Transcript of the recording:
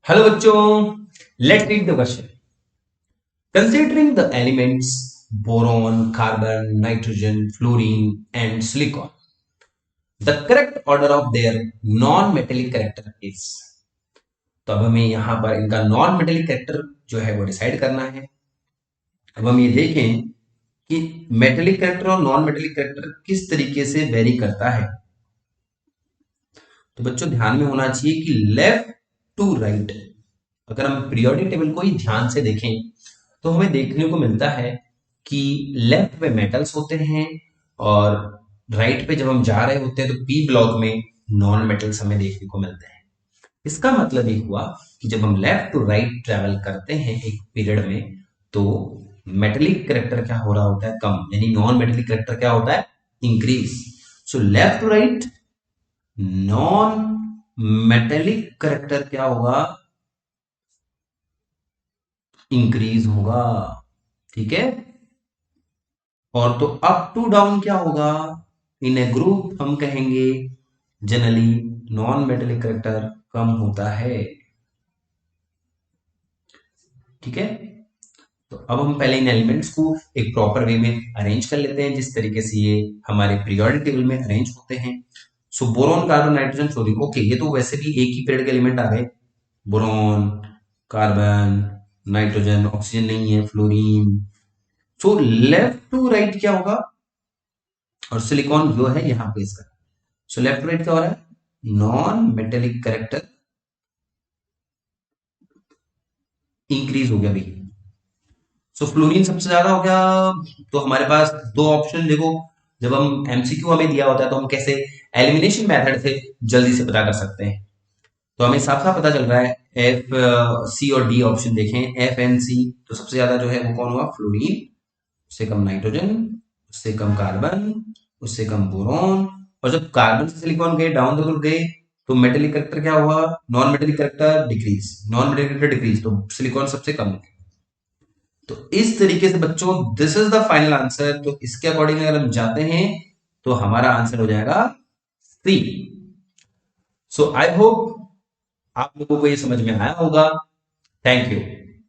Hello बच्चों, let's read the question. Considering the elements boron, carbon, nitrogen, fluorine and silicon, the correct order of their non metallic character is. तो अब हमें यहां पर इनका non metallic character जो है वो डिसाइड करना है। अब हम ये देखें कि मेटेलिक कैरेक्टर और नॉन मेटेलिक कैरेक्टर किस तरीके से वेरी करता है। तो बच्चों ध्यान में होना चाहिए कि लेफ्ट टू राइट, अगर हम पीरियोडिक टेबल को ही ध्यान से देखें तो हमें देखने को मिलता है कि लेफ्ट पे मेटल्स होते हैं और राइट पे जब हम जा रहे होते हैं तो पी ब्लॉक में नॉन मेटल्स हमें देखने को मिलते हैं। इसका मतलब ये हुआ कि जब हम लेफ्ट टू राइट ट्रेवल करते हैं एक पीरियड में तो मेटेलिक करेक्टर क्या हो रहा होता है, कम, यानी नॉन मेटेलिक करेक्टर क्या होता है, increase. So left to right non metallic character क्या होगा, इंक्रीज होगा। ठीक है। और तो अप टू डाउन क्या होगा, इन ए ग्रुप हम कहेंगे जनरली नॉन मेटेलिक करेक्टर कम होता है। ठीक है। तो अब हम पहले इन एलिमेंट्स को एक प्रॉपर वे में अरेंज कर लेते हैं जिस तरीके से ये हमारे पीरियोडिक टेबल में अरेंज होते हैं। So boron, carbon, nitrogen, fluorine, okay, ये तो वैसे भी एक ही पीरियड के एलिमेंट आ गए। बोरोन, कार्बन, नाइट्रोजन, ऑक्सीजन नहीं है, fluorine. So left to right क्या होगा, और सिलिकॉन जो है यहां पे इसका। सो लेफ्ट टू राइट क्या हो रहा है, नॉन मेटेलिक करेक्टर इंक्रीज हो गया भाई। सो फ्लोरीन सबसे ज्यादा हो गया। तो हमारे पास दो ऑप्शन देखो, जब हम एमसीक्यू हमें दिया होता है तो हम कैसे एलिमिनेशन मेथड से जल्दी से पता कर सकते हैं। तो हमें साफ साफ पता चल रहा है, एफ सी और डी ऑप्शन देखें, एफ एन सी, तो सबसे ज्यादा जो है वो कौन हुआ, फ्लोरीन। उससे कम नाइट्रोजन, उससे कम कार्बन, उससे कम बोरॉन। और जब कार्बन से सिलिकॉन गए, डाउन द ग्रुप गए, तो मेटेलिक करेक्टर क्या हुआ, non metallic character decrease, non metallic character decrease, तो सिलिकॉन सबसे कम हो गया। तो इस तरीके से बच्चों this is the final answer. तो इसके अकॉर्डिंग अगर हम जाते हैं तो हमारा आंसर हो जाएगा सी। सो आई होप आप लोगों को ये समझ में आया होगा। Thank you.